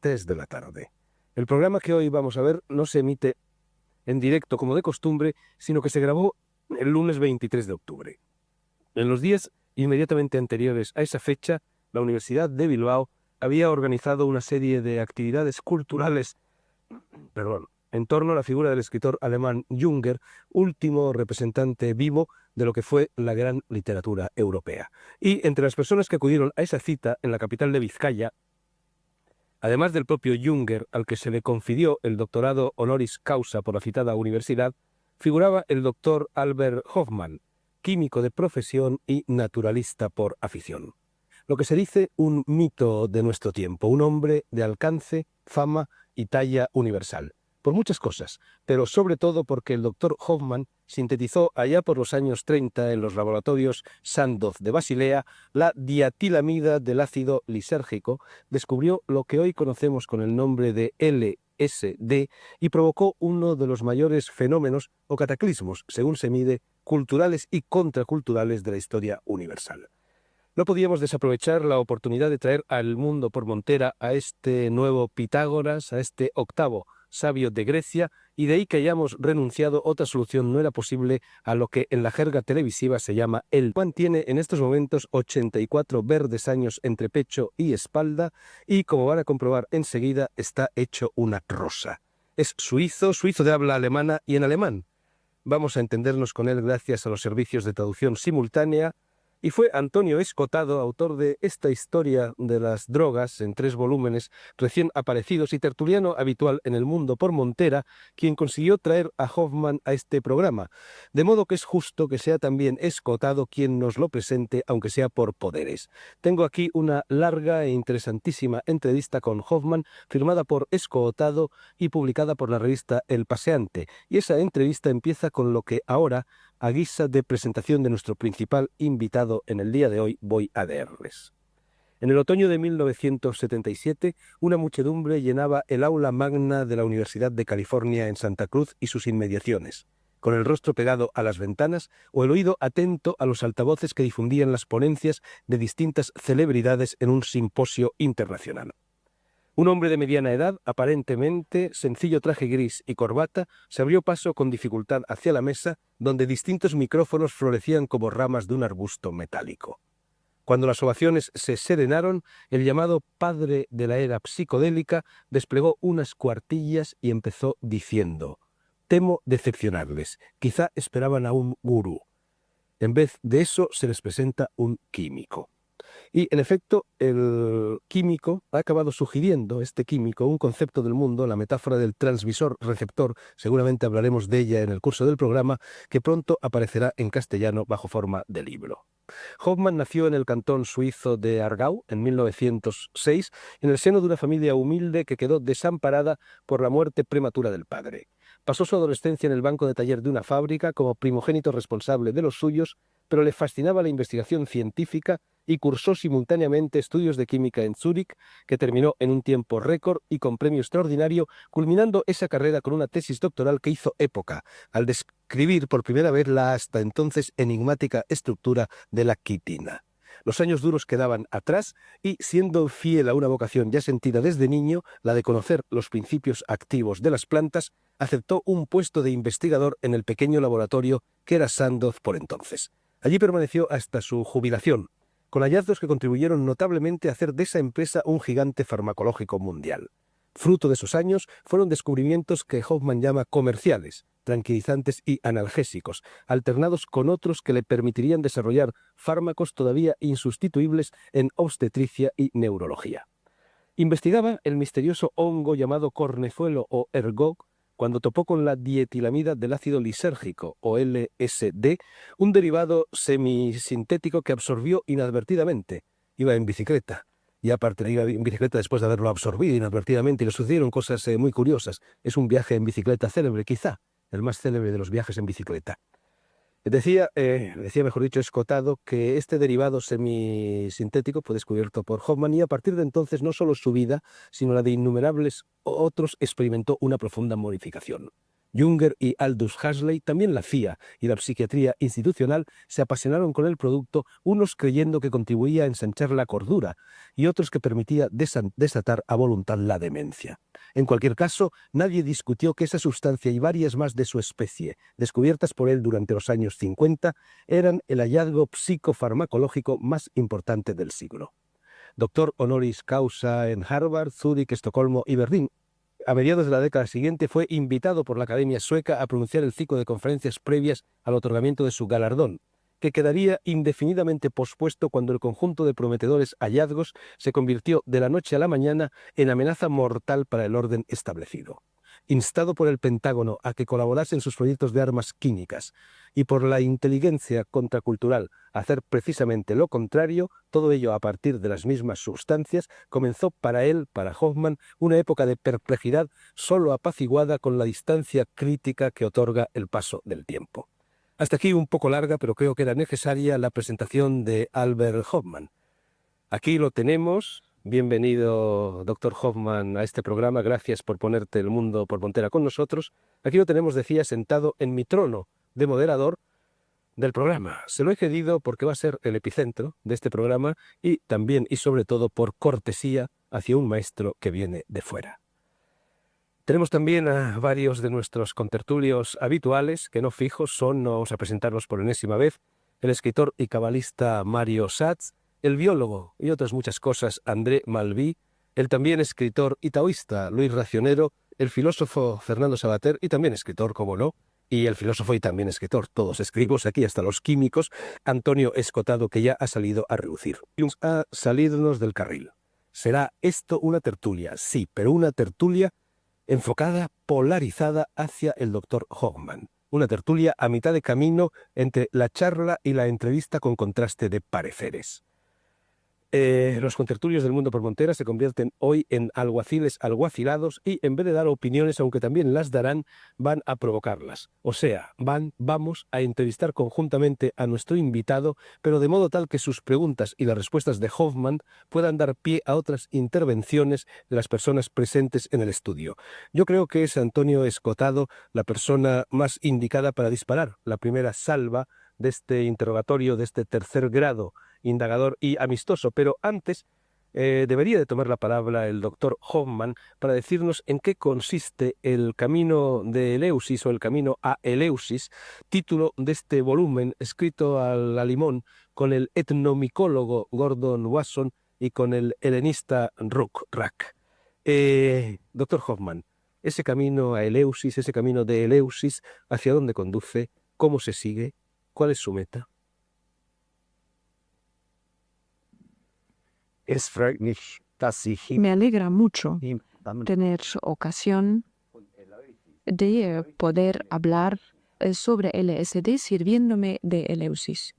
3 de la tarde. El programa que hoy vamos a ver no se emite en directo como de costumbre, sino que se grabó el lunes 23 de octubre. En los días inmediatamente anteriores a esa fecha, la Universidad de Bilbao había organizado una serie de actividades culturales en torno a la figura del escritor alemán Junger, último representante vivo de lo que fue la gran literatura europea. Y entre las personas que acudieron a esa cita en la capital de Vizcaya, además del propio Junger, al que se le confirió el doctorado honoris causa por la citada universidad, figuraba el doctor Albert Hoffmann, químico de profesión y naturalista por afición. Lo que se dice un mito de nuestro tiempo, un hombre de alcance, fama y talla universal. Por muchas cosas, pero sobre todo porque el doctor Hoffmann sintetizó allá por los años 30 en los laboratorios Sandoz de Basilea la diatilamida del ácido lisérgico, descubrió lo que hoy conocemos con el nombre de LSD y provocó uno de los mayores fenómenos o cataclismos, según se mide, culturales y contraculturales de la historia universal. No podíamos desaprovechar la oportunidad de traer al mundo por montera a este nuevo Pitágoras, a este octavo sabio de Grecia, y de ahí que hayamos renunciado, otra solución no era posible a lo que en la jerga televisiva se llama el Juan. Tiene en estos momentos 84 verdes años entre pecho y espalda y, como van a comprobar enseguida, está hecho una rosa. Es suizo de habla alemana y en alemán. Vamos a entendernos con él gracias a los servicios de traducción simultánea. Y fue Antonio Escotado, autor de esta historia de las drogas en 3 volúmenes recién aparecidos y tertuliano habitual en el mundo por montera, quien consiguió traer a Hoffmann a este programa. De modo que es justo que sea también Escotado quien nos lo presente, aunque sea por poderes. Tengo aquí una larga e interesantísima entrevista con Hoffmann, firmada por Escotado y publicada por la revista El Paseante. Y esa entrevista empieza con lo que ahora, a guisa de presentación de nuestro principal invitado en el día de hoy, voy a leerles. En el otoño de 1977, una muchedumbre llenaba el aula magna de la Universidad de California en Santa Cruz y sus inmediaciones, con el rostro pegado a las ventanas o el oído atento a los altavoces que difundían las ponencias de distintas celebridades en un simposio internacional. Un hombre de mediana edad, aparentemente sencillo traje gris y corbata, se abrió paso con dificultad hacia la mesa, donde distintos micrófonos florecían como ramas de un arbusto metálico. Cuando las ovaciones se serenaron, el llamado padre de la era psicodélica desplegó unas cuartillas y empezó diciendo: «Temo decepcionarles, quizá esperaban a un gurú. En vez de eso se les presenta un químico». Y, en efecto, el químico ha acabado sugiriendo, este químico, un concepto del mundo, la metáfora del transmisor-receptor, seguramente hablaremos de ella en el curso del programa, que pronto aparecerá en castellano bajo forma de libro. Hoffmann nació en el cantón suizo de Aargau en 1906, en el seno de una familia humilde que quedó desamparada por la muerte prematura del padre. Pasó su adolescencia en el banco de taller de una fábrica como primogénito responsable de los suyos, pero le fascinaba la investigación científica y cursó simultáneamente estudios de química en Zúrich, que terminó en un tiempo récord y con premio extraordinario, culminando esa carrera con una tesis doctoral que hizo época, al describir por primera vez la hasta entonces enigmática estructura de la quitina. Los años duros quedaban atrás y, siendo fiel a una vocación ya sentida desde niño, la de conocer los principios activos de las plantas, aceptó un puesto de investigador en el pequeño laboratorio que era Sandoz por entonces. Allí permaneció hasta su jubilación, con hallazgos que contribuyeron notablemente a hacer de esa empresa un gigante farmacológico mundial. Fruto de esos años fueron descubrimientos que Hoffmann llama comerciales, tranquilizantes y analgésicos, alternados con otros que le permitirían desarrollar fármacos todavía insustituibles en obstetricia y neurología. Investigaba el misterioso hongo llamado cornezuelo o ergot cuando topó con la dietilamida del ácido lisérgico, o LSD, un derivado semisintético que absorbió inadvertidamente. Iba en bicicleta. Y aparte iba en bicicleta después de haberlo absorbido inadvertidamente y le sucedieron cosas muy curiosas. Es un viaje en bicicleta célebre, quizá, el más célebre de los viajes en bicicleta. Decía, mejor dicho, Escotado, que este derivado semisintético fue descubierto por Hoffmann y a partir de entonces no solo su vida, sino la de innumerables otros experimentó una profunda modificación. Junger y Aldous Huxley, también la CIA y la psiquiatría institucional se apasionaron con el producto, unos creyendo que contribuía a ensanchar la cordura y otros que permitía desatar a voluntad la demencia. En cualquier caso, nadie discutió que esa sustancia y varias más de su especie, descubiertas por él durante los años 50, eran el hallazgo psicofarmacológico más importante del siglo. Doctor honoris causa en Harvard, Zúrich, Estocolmo y Berlín, a mediados de la década siguiente fue invitado por la Academia Sueca a pronunciar el ciclo de conferencias previas al otorgamiento de su galardón, que quedaría indefinidamente pospuesto cuando el conjunto de prometedores hallazgos se convirtió de la noche a la mañana en amenaza mortal para el orden establecido. Instado por el Pentágono a que colaborase en sus proyectos de armas químicas y por la inteligencia contracultural a hacer precisamente lo contrario, todo ello a partir de las mismas sustancias, comenzó para él, para Hoffman, una época de perplejidad solo apaciguada con la distancia crítica que otorga el paso del tiempo. Hasta aquí un poco larga, pero creo que era necesaria la presentación de Albert Hoffman. Aquí lo tenemos. Bienvenido, doctor Hoffman, a este programa. Gracias por ponerte el mundo por montera con nosotros. Aquí lo tenemos, decía, sentado en mi trono de moderador del programa. Se lo he cedido porque va a ser el epicentro de este programa y también y sobre todo por cortesía hacia un maestro que viene de fuera. Tenemos también a varios de nuestros contertulios habituales, que no fijos son, no vamos a presentarlos por enésima vez, el escritor y cabalista Mario Satz, el biólogo y otras muchas cosas André Malví, el también escritor y taoísta Luis Racionero, el filósofo Fernando Savater y también escritor, como no, y el filósofo y también escritor, todos escribos aquí hasta los químicos, Antonio Escotado, que ya ha salido a relucir. A salirnos del carril. ¿Será esto una tertulia? Sí, pero una tertulia enfocada, polarizada hacia el doctor Hoffman. Una tertulia a mitad de camino entre la charla y la entrevista con contraste de pareceres. Los contertulios del mundo por montera se convierten hoy en alguaciles alguacilados y en vez de dar opiniones, aunque también las darán, van a provocarlas. O sea, vamos a entrevistar conjuntamente a nuestro invitado, pero de modo tal que sus preguntas y las respuestas de Hoffman puedan dar pie a otras intervenciones de las personas presentes en el estudio. Yo creo que es Antonio Escotado la persona más indicada para disparar la primera salva de este interrogatorio, de este tercer grado indagador y amistoso, pero antes debería de tomar la palabra el doctor Hoffman para decirnos en qué consiste el camino de Eleusis o el camino a Eleusis, título de este volumen escrito a la limón con el etnomicólogo Gordon Wasson y con el helenista Rook Rack. Doctor Hoffman, ese camino a Eleusis, ese camino de Eleusis, ¿hacia dónde conduce? ¿Cómo se sigue? ¿Cuál es su meta? Me alegra mucho tener ocasión de poder hablar sobre LSD sirviéndome de Eleusis.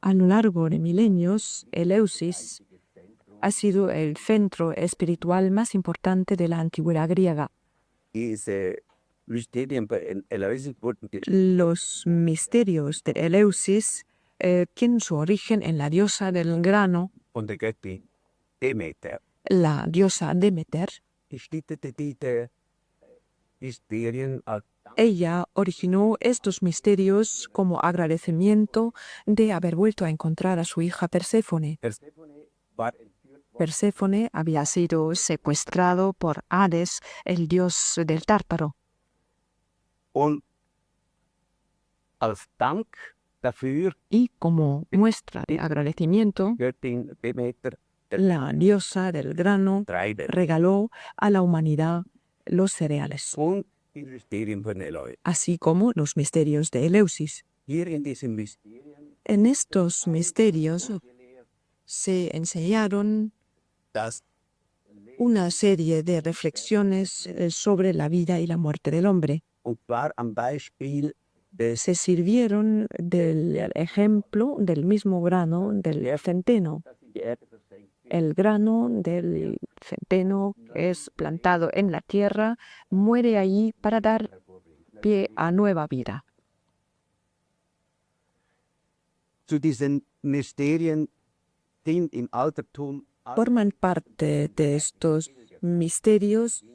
A lo largo de milenios, Eleusis ha sido el centro espiritual más importante de la antigüedad griega. Los misterios de Eleusis tienen su origen en la diosa del grano, la diosa Demeter. Ella originó estos misterios como agradecimiento de haber vuelto a encontrar a su hija Perséfone. Perséfone había sido secuestrado por Hades, el dios del Tártaro. Y como muestra de agradecimiento, la diosa del grano regaló a la humanidad los cereales, así como los misterios de Eleusis. En estos misterios se enseñaron una serie de reflexiones sobre la vida y la muerte del hombre. Se sirvieron del ejemplo del mismo grano del centeno. El grano del centeno es plantado en la tierra, muere allí para dar pie a nueva vida. Forman parte de estos misterios,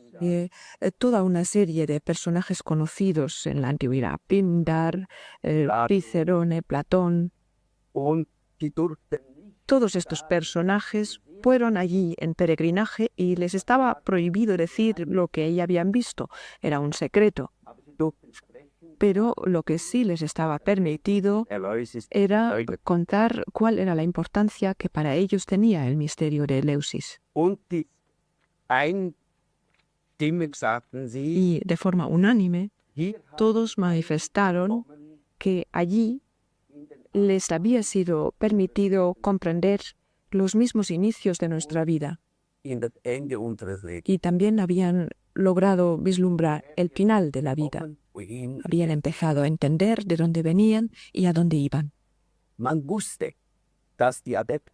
toda una serie de personajes conocidos en la antigüedad, Píndar, Cicerone, Platón. Todos estos personajes fueron allí en peregrinaje y les estaba prohibido decir lo que ellos habían visto, era un secreto. Pero lo que sí les estaba permitido era contar cuál era la importancia que para ellos tenía el misterio de Eleusis. Y de forma unánime, todos manifestaron que allí les había sido permitido comprender los mismos inicios de nuestra vida y también habían logrado vislumbrar el final de la vida. Habían empezado a entender de dónde venían y a dónde iban.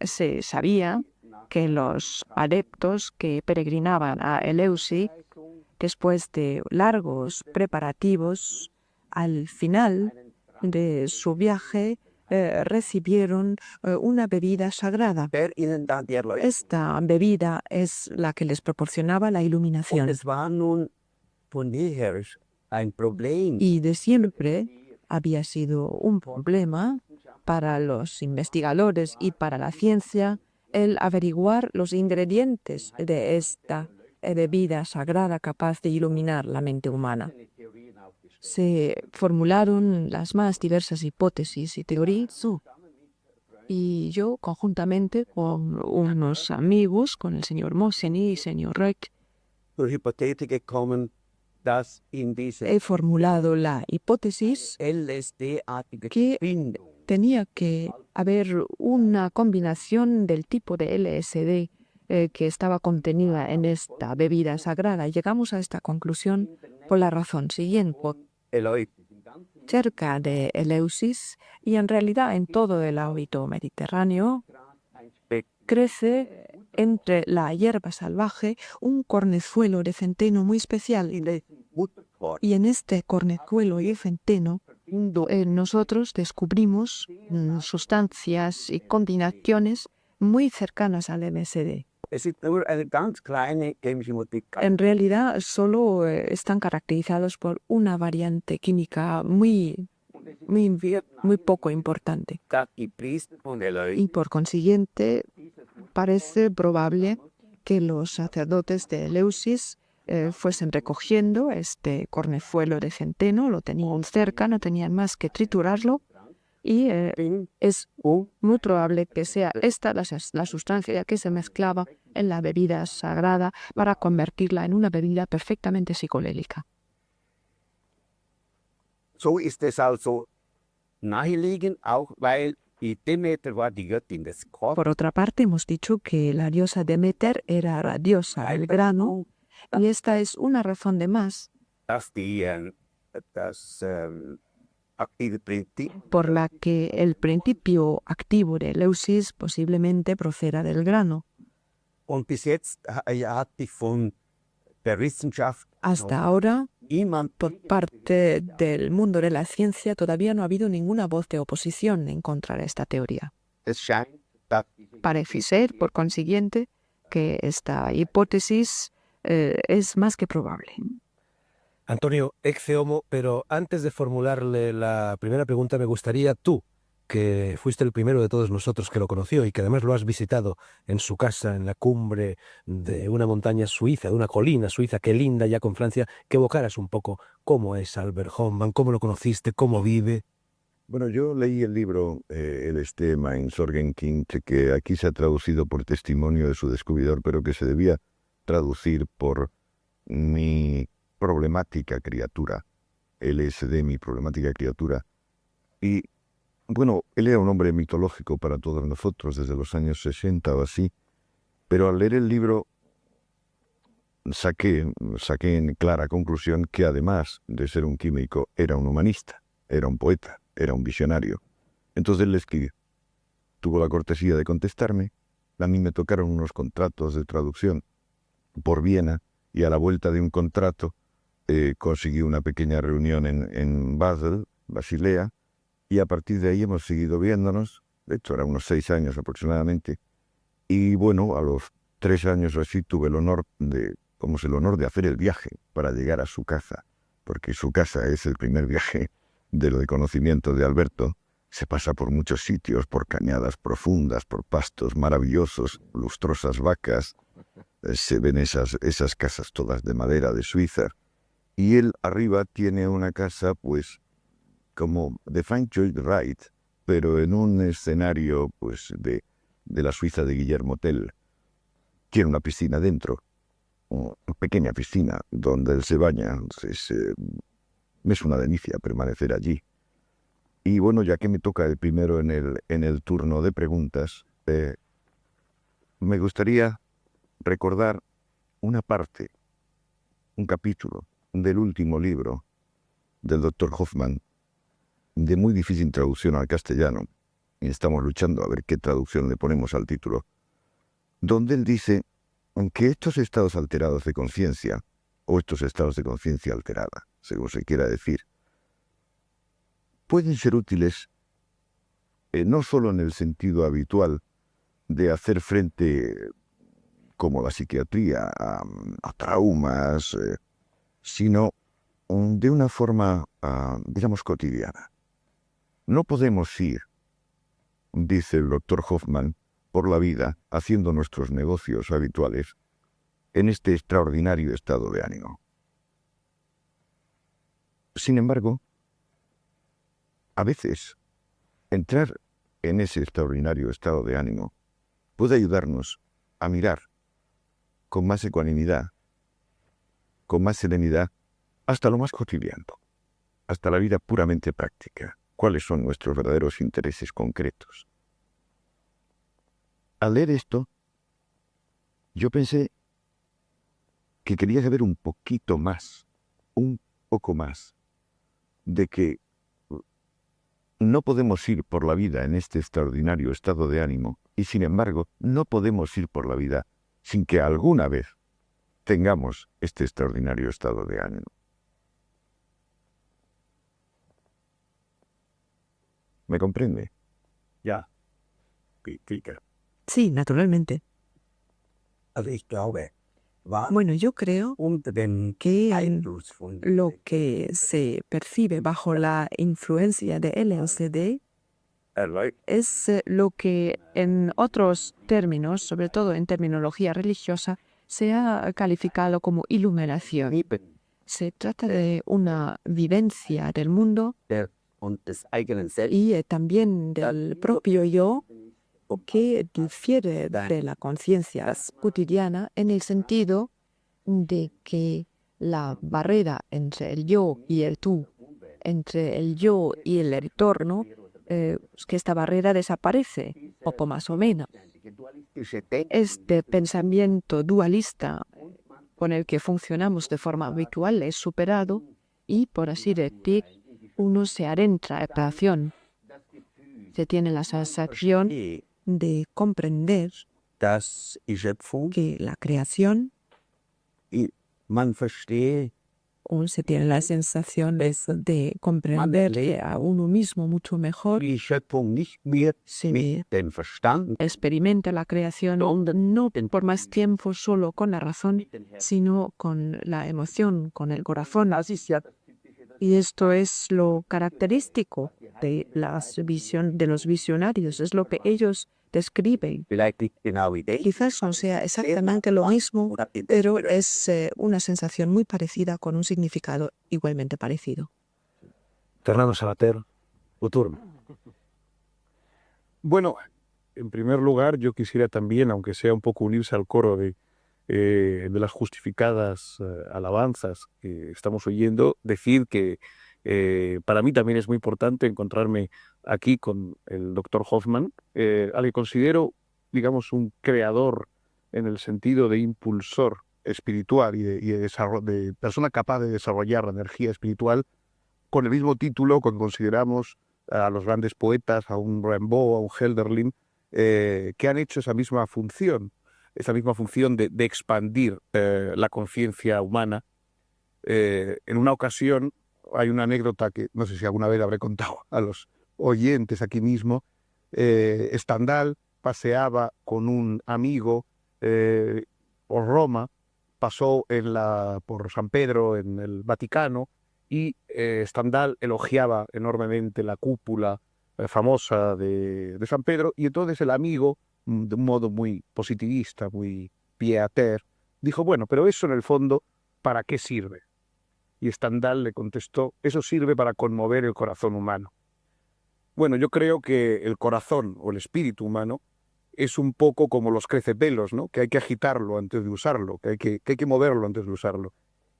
Se sabía que los adeptos que peregrinaban a Eleusis, después de largos preparativos, al final de su viaje recibieron una bebida sagrada. Esta bebida es la que les proporcionaba la iluminación. Y de siempre había sido un problema para los investigadores y para la ciencia el averiguar los ingredientes de esta bebida sagrada capaz de iluminar la mente humana. Se formularon las más diversas hipótesis y teorías y yo, conjuntamente con unos amigos, con el señor Mosseny y el señor Reck, he formulado la hipótesis que tenía que haber una combinación del tipo de LSD que estaba contenida en esta bebida sagrada. Llegamos a esta conclusión por la razón siguiente. Cerca de Eleusis y en realidad en todo el ámbito mediterráneo crece entre la hierba salvaje un cornezuelo de centeno muy especial. Y en este cornezuelo y centeno nosotros descubrimos sustancias y combinaciones muy cercanas al LSD. En realidad solo están caracterizados por una variante química muy poco importante. Y por consiguiente parece probable que los sacerdotes de Eleusis fuesen recogiendo este cornezuelo de centeno, lo tenían cerca, no tenían más que triturarlo y es muy probable que sea esta la sustancia que se mezclaba en la bebida sagrada para convertirla en una bebida perfectamente psicolélica. So ist es also naheliegend, auch weil die Demeter war die Göttin des Korns. Por otra parte, hemos dicho que la diosa Demeter era la diosa del grano, y esta es una razón de más Das aktive Prinzip por la que el principio activo de Eleusis posiblemente proceda del grano. und bis jetzt hat die von der Wissenschaft Hasta ahora, niemand por parte del mundo de la ciencia, todavía no ha habido ninguna voz de oposición en contra de esta teoría. es scheint, dass Parece ser, por consiguiente, que esta hipótesis es más que probable. Antonio, ecce homo, pero antes de formularle la primera pregunta me gustaría tú, que fuiste el primero de todos nosotros que lo conoció y que además lo has visitado en su casa, en la cumbre de una montaña suiza, de una colina suiza que linda ya con Francia, que evocaras un poco cómo es Albert Hoffmann, cómo lo conociste, cómo vive. Bueno, yo leí el libro LSD Mein Sorgenkind, que aquí se ha traducido por testimonio de su descubridor, pero que se debía traducir por mi problemática criatura. LSD, mi problemática criatura. Y bueno, él era un hombre mitológico para todos nosotros desde los años 60 o así, pero al leer el libro saqué en clara conclusión que además de ser un químico, era un humanista, era un poeta, era un visionario. Entonces él le escribió. Tuvo la cortesía de contestarme. A mí me tocaron unos contratos de traducción por Viena y a la vuelta de un contrato conseguí una pequeña reunión en Basel, Basilea, y a partir de ahí hemos seguido viéndonos. De hecho, eran unos 6 años aproximadamente. Y bueno, a los 3 años o así tuve el honor de el honor de hacer el viaje para llegar a su casa, porque su casa es el primer viaje del conocimiento de Alberto. Se pasa por muchos sitios, por cañadas profundas, por pastos maravillosos, lustrosas vacas. Se ven esas casas todas de madera de Suiza. Y él arriba tiene una casa, pues, como de Frank Lloyd Wright, pero en un escenario, pues, de la Suiza de Guillermo Tell. Tiene una piscina dentro, una pequeña piscina donde él se baña. Es una delicia permanecer allí. Y bueno, ya que me toca el primero en el turno de preguntas, me gustaría recordar una parte, un capítulo del último libro del Dr. Hoffman, de muy difícil traducción al castellano, y estamos luchando a ver qué traducción le ponemos al título, donde él dice que estos estados alterados de conciencia, o estos estados de conciencia alterada, según se quiera decir, pueden ser útiles no solo en el sentido habitual de hacer frente, como la psiquiatría, a traumas, sino de una forma, digamos, cotidiana. No podemos ir, dice el doctor Hoffman, por la vida haciendo nuestros negocios habituales en este extraordinario estado de ánimo. Sin embargo, a veces, entrar en ese extraordinario estado de ánimo puede ayudarnos a mirar con más ecuanimidad, con más serenidad, hasta lo más cotidiano, hasta la vida puramente práctica. ¿Cuáles son nuestros verdaderos intereses concretos? Al leer esto, yo pensé que quería saber un poquito más, un poco más, de que no podemos ir por la vida en este extraordinario estado de ánimo y, sin embargo, no podemos ir por la vida sin que alguna vez tengamos este extraordinario estado de ánimo. ¿Me comprende? Ja, Krieger. Sí, naturalmente. Also ich glaube, war Bueno, yo creo unter dem que Einfluss von lo que se percibe bajo la influencia de LSD es lo que en otros términos, sobre todo en terminología religiosa, se ha calificado como iluminación. Se trata de una vivencia del mundo und des eigenen Selbst y también del propio yo que difiere de la conciencia cotidiana en el sentido de que la barrera entre el yo y el tú, entre el yo y el entorno, que esta barrera desaparece, poco más o menos. Este pensamiento dualista con el que funcionamos de forma habitual es superado y, por así decir, uno se adentra en la creación. Se tiene la sensación de comprender dass die Schöpfung, que la creación, man verstehe, se tiene la sensación de comprender a uno mismo mucho mejor. die Schöpfung nicht mehr Se mit dem Verstand, experimenta la creación no por más tiempo solo con la razón, sino con la emoción, con el corazón. Y esto es lo característico de los visionarios, es lo que ellos describen. vielleicht nicht genau idee, Quizás no sea exactamente lo mismo, pero es una sensación muy parecida con un significado igualmente parecido. Fernando Sabater, tu turno. Bueno, en primer lugar, yo quisiera también, aunque sea un poco unirse al coro de las justificadas alabanzas que estamos oyendo, decir que para mí también es muy importante encontrarme aquí con el doctor Hoffman, al que considero, digamos, un creador en el sentido de impulsor espiritual y de persona capaz de desarrollar la energía espiritual, con el mismo título cuando consideramos a los grandes poetas, a un Rimbaud, a un Hölderlin, que han hecho esa misma función de expandir la conciencia humana. En una ocasión, hay una anécdota que no sé si alguna vez habré contado a los oyentes aquí mismo. Stendhal paseaba con un amigo por Roma pasó por San Pedro en el Vaticano y Stendhal elogiaba enormemente la cúpula famosa de San Pedro, y entonces el amigo, de un modo muy positivista, muy pied à terre, dijo, bueno, pero eso en el fondo, ¿para qué sirve? Y Stendhal le contestó, eso sirve para conmover el corazón humano. Bueno, yo creo que el corazón o el espíritu humano es un poco como los crecepelos, ¿no? Que hay que agitarlo antes de usarlo, que hay que moverlo antes de usarlo.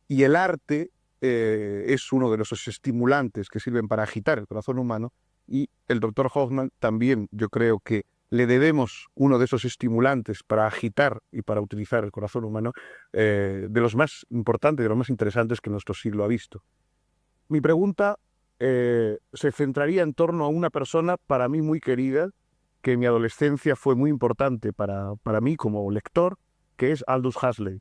Y el arte es uno de esos estimulantes que sirven para agitar el corazón humano, y el doctor Hoffman también, yo creo que le debemos uno de esos estimulantes para agitar y para utilizar el corazón humano, de los más importantes, de los más interesantes que nuestro siglo ha visto. Mi pregunta se centraría en torno a una persona para mí muy querida, que en mi adolescencia fue muy importante para mí como lector, que es Aldous Huxley.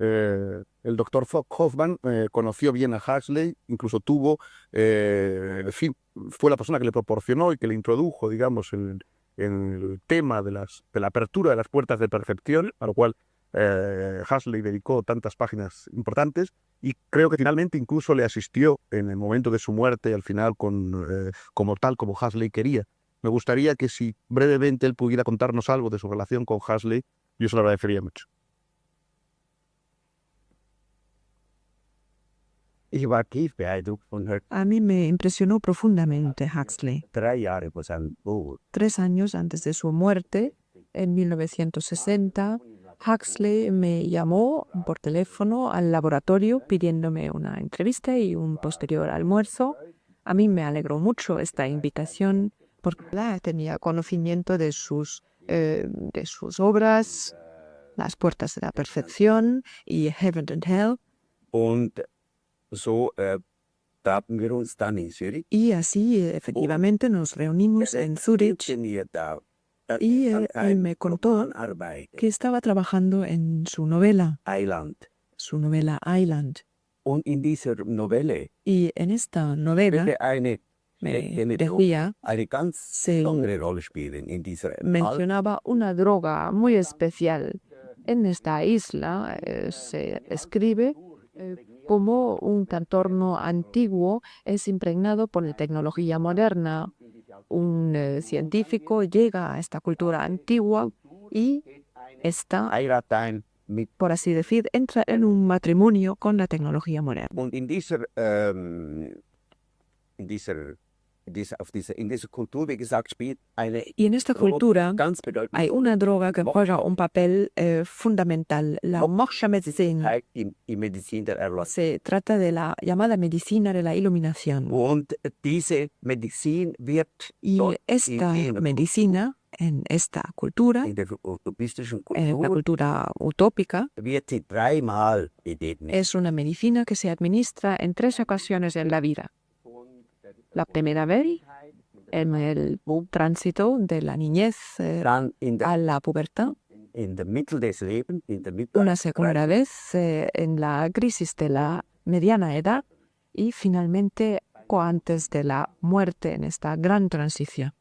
El doctor Hoffman conoció bien a Huxley, incluso tuvo, en fin, fue la persona que le proporcionó y que le introdujo, digamos, en el tema de la apertura de las puertas de percepción, a lo cual Huxley dedicó tantas páginas importantes, y creo que finalmente incluso le asistió en el momento de su muerte, al final, como Huxley quería. Me gustaría que, si brevemente él pudiera contarnos algo de su relación con Huxley, yo se lo agradecería mucho. Ich war tief beeindruckt von Herrn. A mí me impresionó profundamente Huxley. 3 Jahre vor seinem Tod 3 años antes de su muerte, en 1960, Huxley me llamó por teléfono al laboratorio pidiéndome una entrevista y un posterior almuerzo. A mí me alegró mucho esta invitación porque tenía conocimiento de sus obras, Las puertas de la percepción y Heaven and Hell. und so trafen wir uns dann in Zürich. Y así, efectivamente, nos reunimos en Zúrich y él me contó que estaba trabajando en su novela Island. Und in dieser Novelle Y en esta novela eine decía, eine ganz se besondere Rolle spielen in dieser mencionaba una droga muy especial. En esta isla se escribe como un entorno antiguo es impregnado por la tecnología moderna. Un científico llega a esta cultura antigua y esta, Heirat ein mit. por así decir, entra en un matrimonio con la tecnología moderna. Und in dieser Kultur, wie gesagt, spielt eine Y en esta cultura ganz bedeutende hay una droga que juega un papel fundamental, la Moksha-Medizin. in Medizin der Erlösung. Se trata de la llamada medicina de la iluminación. Und diese Medizin wird Y dort esta in der medicina, en esta cultura, in der utopistischen en la Kultur, cultura utópica, wird sie 3-mal gegeben. es una medicina que se administra en 3 ocasiones en la vida. La primera vez, en el tránsito de la niñez Dann a la pubertad. in der Mitte des Lebens, in der Mitte Una segunda vez en la crisis de la mediana edad. Y finalmente, poco antes de la muerte, en esta gran transición.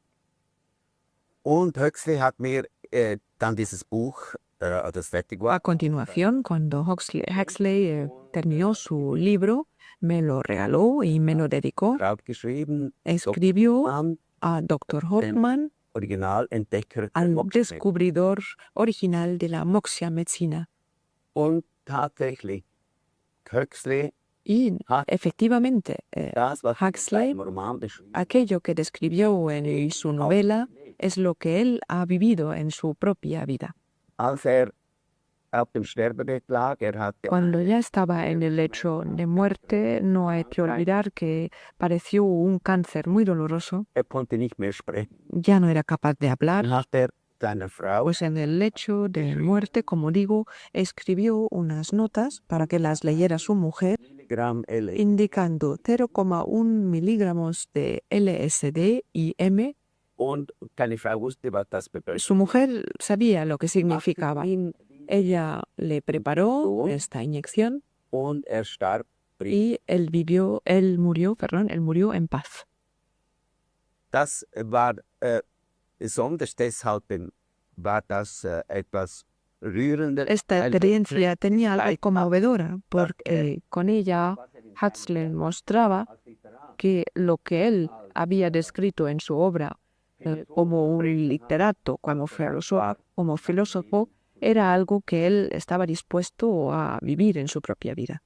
Und Huxley hat mir dann dieses Buch, das fertig A war, continuación, cuando Huxley terminó su libro, me lo regaló y me lo dedicó. geschrieben, Escribió Mann, a Dr. Hoffman, Originalentdecker der al Moksha-Medizin. descubridor original de la Moksha-Medicina. Und tatsächlich, Huxley, Y efectivamente, das, was Huxley, im Roman beschrieben, aquello que describió en su novela es lo que él ha vivido en su propia vida. als auf dem Sterbebett lag, hat Cuando ya estaba en el lecho de muerte, no hay que olvidar que padeció un cáncer muy doloroso. konnte nicht mehr sprechen. Ya no era capaz de hablar. Dann hat seiner Frau Pues en el lecho de muerte, como digo, escribió unas notas para que las leyera su mujer, Gramm LSD indicando 0,1 miligramos de LSD y M. und keine Frau wusste, was das bedeutet. Su mujer sabía lo que significaba. Ella le preparó esta inyección Und starb y él murió en paz. Das war besonders deshalb war das etwas rührende Esta experiencia tenía algo conmovedora porque con ella Huxley mostraba que lo que él había descrito en su obra como un literato, como filósofo, era algo que él estaba dispuesto a vivir en su propia vida.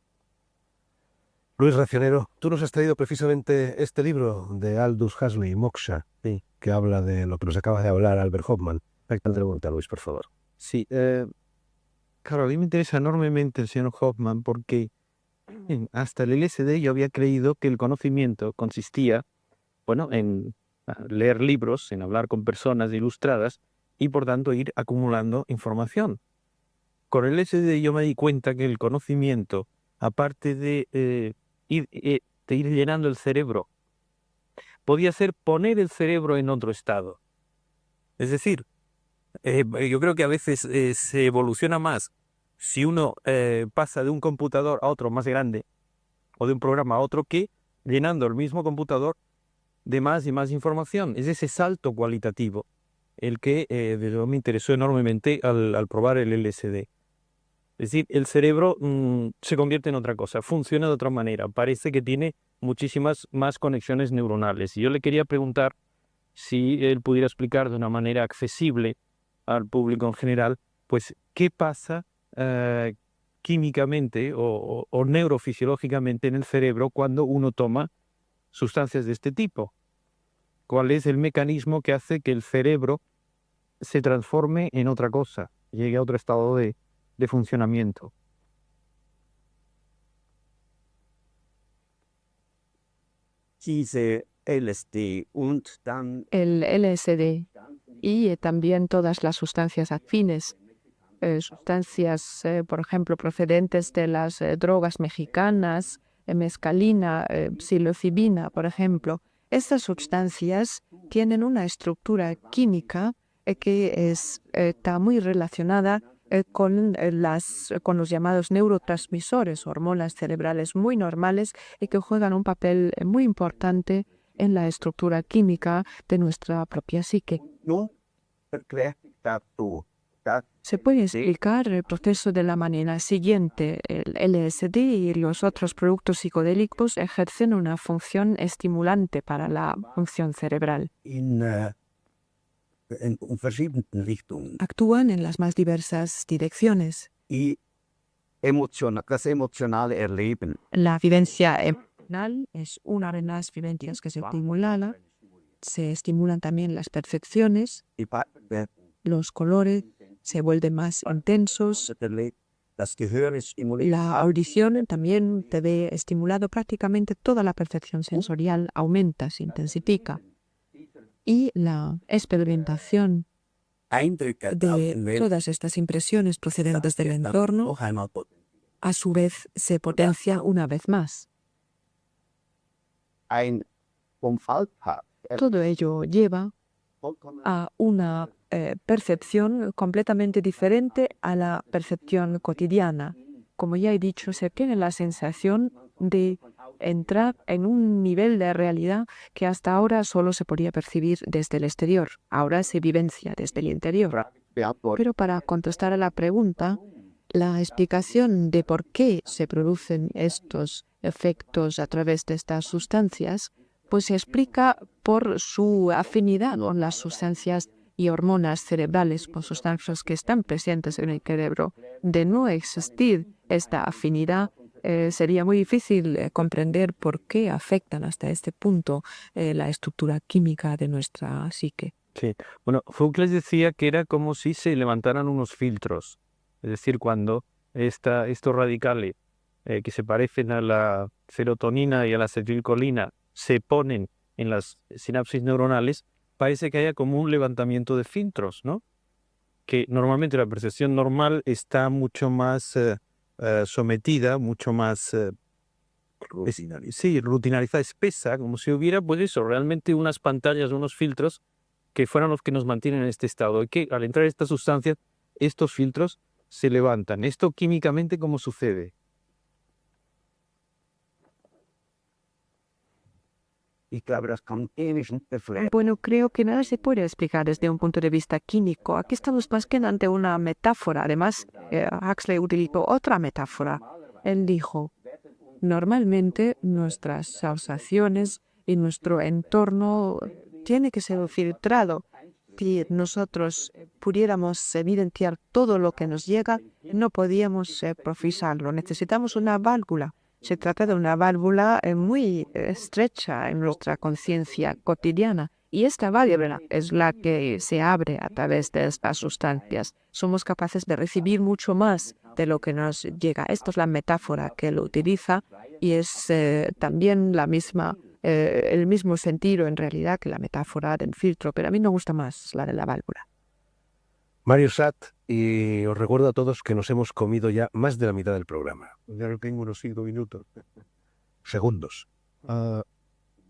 Luis Racionero, tú nos has traído precisamente este libro de Aldous Huxley, Moksha, que habla de lo que nos acaba de hablar Albert Hoffman. Pregunta, Luis, por favor. Sí, claro, a mí me interesa enormemente el señor Hoffman porque hasta el LSD yo había creído que el conocimiento consistía, bueno, en leer libros, en hablar con personas ilustradas y por tanto ir acumulando información. Con el LSD yo me di cuenta que el conocimiento, aparte de ir llenando el cerebro, podía ser poner el cerebro en otro estado. Es decir, yo creo que a veces se evoluciona más si uno pasa de un computador a otro más grande o de un programa a otro que llenando el mismo computador de más y más información. Es ese salto cualitativo el que desde luego me interesó enormemente al probar el LSD. Es decir, el cerebro se convierte en otra cosa, funciona de otra manera, parece que tiene muchísimas más conexiones neuronales. Y yo le quería preguntar si él pudiera explicar de una manera accesible al público en general, pues qué pasa químicamente o neurofisiológicamente en el cerebro cuando uno toma sustancias de este tipo. ¿Cuál es el mecanismo que hace que el cerebro se transforme en otra cosa, llegue a otro estado de funcionamiento? diese LSD und dann El LSD y también todas las sustancias afines, sustancias, por ejemplo, procedentes de las drogas mexicanas, mescalina, psilocibina, por ejemplo. Estas sustancias tienen una estructura química que está muy relacionada con los llamados neurotransmisores, hormonas cerebrales muy normales y que juegan un papel muy importante en la estructura química de nuestra propia psique. nun verkräftigt dazu, dass Se puede explicar el proceso de la manera siguiente. El LSD y los otros productos psicodélicos ejercen una función estimulante para la función cerebral. in verschiedenen Richtungen. Actúan en las más diversas direcciones. Y das emotionale Erleben, La vivencia emocional es una de las vivencias que se estimulan. Se estimulan también las percepciones, die Farben werden los colores se vuelven más intensos. erlebt, das Gehör ist stimuliert. La audición también te ve estimulado, prácticamente toda la percepción sensorial aumenta, se intensifica. Y la experimentación Eindrücke aus de dem Welt todas estas impresiones procedentes del entorno, noch einmal a su vez, se potencia una vez más. ein vom Alltag Todo ello lleva vollkommen a una percepción completamente diferente a la percepción cotidiana. Como ya he dicho, se tiene la sensación de entrar en un nivel de realidad que hasta ahora solo se podía percibir desde el exterior. Ahora se vivencia desde el interior. beantwortet. Pero para contestar a la pregunta, la explicación de por qué se producen estos efectos a través de estas sustancias, pues se explica por su afinidad con las sustancias y hormonas cerebrales, con sustancias que están presentes en el cerebro. De no existir esta afinidad, sería muy difícil comprender por qué afectan hasta este punto la estructura química de nuestra psique. Sí. Bueno, Foucault decía que era como si se levantaran unos filtros. Es decir, cuando estos radicales que se parecen a la serotonina y a la acetilcolina se ponen en las sinapsis neuronales, parece que haya como un levantamiento de filtros, ¿no? Que normalmente la percepción normal está mucho más sometida, mucho más rutinarizada, espesa, como si hubiera, pues eso, realmente unas pantallas, unos filtros que fueran los que nos mantienen en este estado. Y que al entrar estas sustancias, estos filtros se levantan. ¿Esto químicamente cómo sucede? Ich glaube, das kann ewig nicht erklären. Bueno, creo que nada se puede explicar desde un punto de vista químico. Aquí estamos más que ante una metáfora. Además, Huxley utilizó otra metáfora. Él dijo, normalmente nuestras sensaciones y nuestro entorno tiene que ser filtrado. Si nosotros pudiéramos evidenciar todo lo que nos llega, no podíamos procesarlo. Necesitamos una válvula. Se trata de una válvula muy estrecha en nuestra conciencia cotidiana. Y esta válvula es la que se abre a través de estas sustancias. Somos capaces de recibir mucho más de lo que nos llega. Esto es la metáfora que él utiliza y es también el mismo sentido en realidad que la metáfora del filtro, pero a mí me gusta más la de la válvula. Mario Satt, y os recuerdo a todos que nos hemos comido ya más de la mitad del programa. Ya tengo unos 5 minutos. Segundos.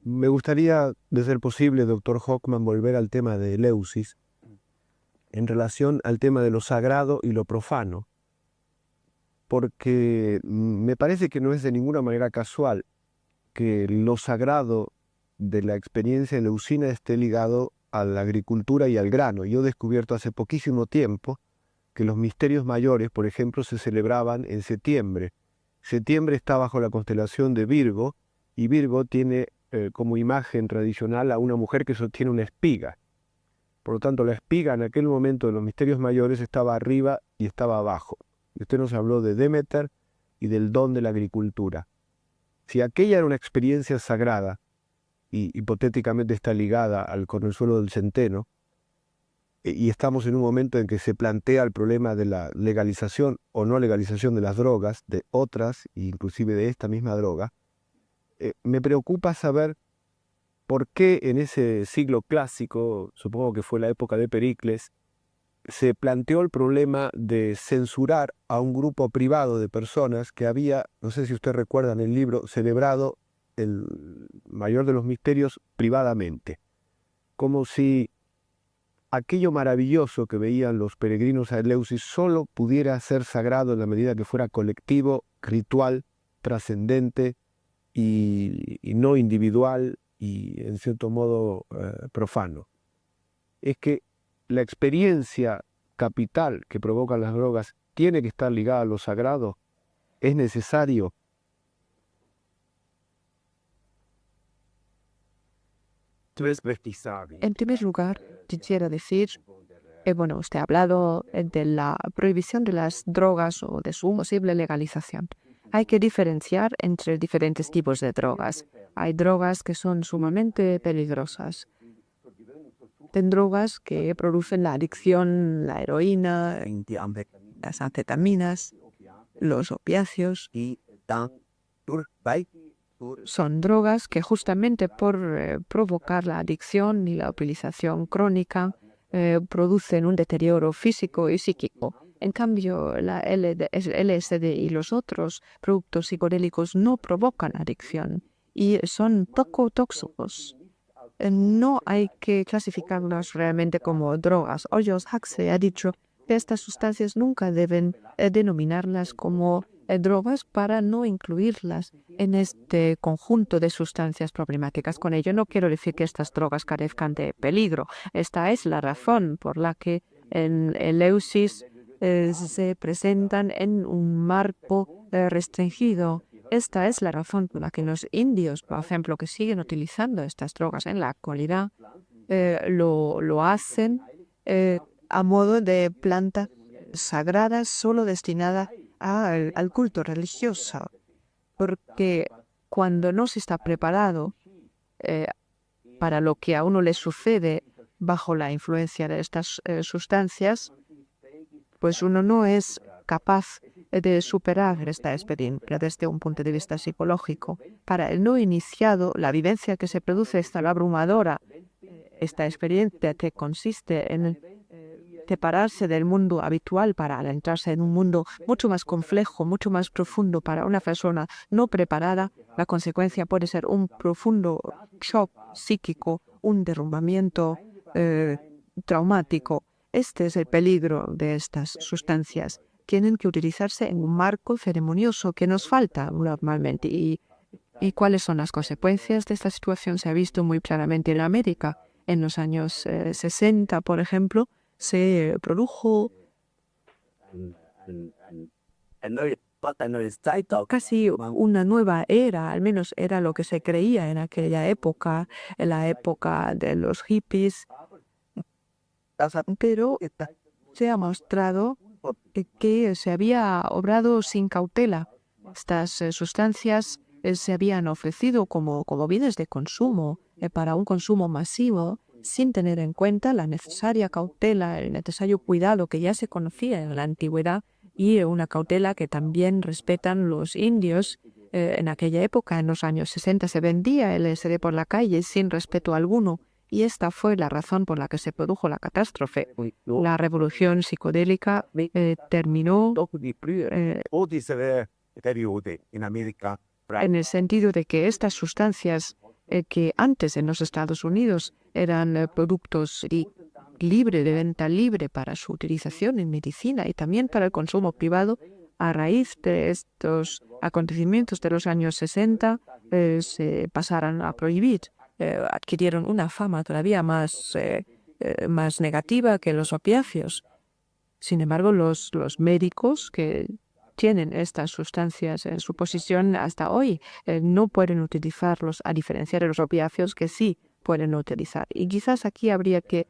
Me gustaría, de ser posible, doctor Hockman, volver al tema de Eleusis en relación al tema de lo sagrado y lo profano, porque me parece que no es de ninguna manera casual que lo sagrado de la experiencia eleusina esté ligado a la agricultura y al grano. Yo he descubierto hace poquísimo tiempo que los misterios mayores, por ejemplo, se celebraban en septiembre. Septiembre está bajo la constelación de Virgo, y Virgo tiene como imagen tradicional a una mujer que sostiene una espiga. Por lo tanto, la espiga en aquel momento de los misterios mayores estaba arriba y estaba abajo. Y usted nos habló de Demeter y del don de la agricultura. Si aquella era una experiencia sagrada, y hipotéticamente está ligada con el suelo del centeno, y estamos en un momento en que se plantea el problema de la legalización o no legalización de las drogas, de otras, inclusive de esta misma droga, me preocupa saber por qué en ese siglo clásico, supongo que fue la época de Pericles, se planteó el problema de censurar a un grupo privado de personas que había, no sé si usted recuerda en el libro, celebrado el mayor de los misterios privadamente, como si aquello maravilloso que veían los peregrinos a Eleusis solo pudiera ser sagrado en la medida que fuera colectivo, ritual, trascendente y no individual y en cierto modo profano. Es que la experiencia capital que provocan las drogas tiene que estar ligada a lo sagrado. Es necesario. En primer lugar, quisiera decir, bueno, usted ha hablado de la prohibición de las drogas o de su posible legalización. Hay que diferenciar entre diferentes tipos de drogas. Hay drogas que son sumamente peligrosas. Hay drogas que producen la adicción, la heroína, las anfetaminas, los opiáceos. Son drogas que justamente por provocar la adicción y la utilización crónica producen un deterioro físico y psíquico. En cambio, el LSD y los otros productos psicodélicos no provocan adicción y son poco tóxicos. No hay que clasificarlas realmente como drogas. Aldous Huxley ha dicho que estas sustancias nunca deben denominarlas como drogas para no incluirlas en este conjunto de sustancias problemáticas. Con ello no quiero decir que estas drogas carezcan de peligro. Esta es la razón por la que en Eleusis se presentan en un marco restringido. Esta es la razón por la que los indios, por ejemplo, que siguen utilizando estas drogas en la actualidad, lo hacen a modo de planta sagrada solo destinada al culto religioso, porque cuando no se está preparado para lo que a uno le sucede bajo la influencia de estas sustancias, pues uno no es capaz de superar esta experiencia desde un punto de vista psicológico. Para el no iniciado, la vivencia que se produce es tan abrumadora. Esta experiencia que consiste en separarse del mundo habitual para adentrarse en un mundo mucho más complejo, mucho más profundo para una persona no preparada, la consecuencia puede ser un profundo shock psíquico, un derrumbamiento traumático. Este es el peligro de estas sustancias. Tienen que utilizarse en un marco ceremonioso que nos falta normalmente y ¿Y cuáles son las consecuencias de esta situación? Se ha visto muy claramente en América. En los años 60, por ejemplo, se produjo casi una nueva era, al menos era lo que se creía en aquella época, en la época de los hippies, pero se ha mostrado que se había obrado sin cautela. Estas sustancias se habían ofrecido como bienes de consumo para un consumo masivo, sin tener en cuenta la necesaria cautela, el necesario cuidado que ya se conocía en la antigüedad y una cautela que también respetan los indios. En aquella época, en los años 60, se vendía LSD por la calle sin respeto alguno, y esta fue la razón por la que se produjo la catástrofe. La revolución psicodélica terminó en América. en el sentido de que estas sustancias que antes en los Estados Unidos eran productos libre de venta libre para su utilización en medicina y también para el consumo privado, a raíz de estos acontecimientos de los años 60 se pasaron a prohibir. Adquirieron una fama todavía más negativa que los opiáceos. Sin embargo, los médicos que tienen estas sustancias en su posesión hasta hoy no pueden utilizarlos, a diferencia de los opiáceos que sí pueden utilizar. Y quizás aquí habría que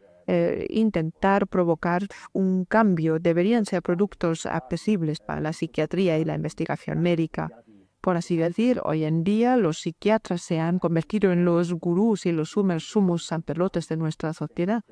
intentar provocar un cambio. Deberían ser productos accesibles para la psiquiatría y la investigación médica. Por así decir, hoy en día los psiquiatras se han convertido en los gurús y los sumos sanpelotes de nuestra sociedad.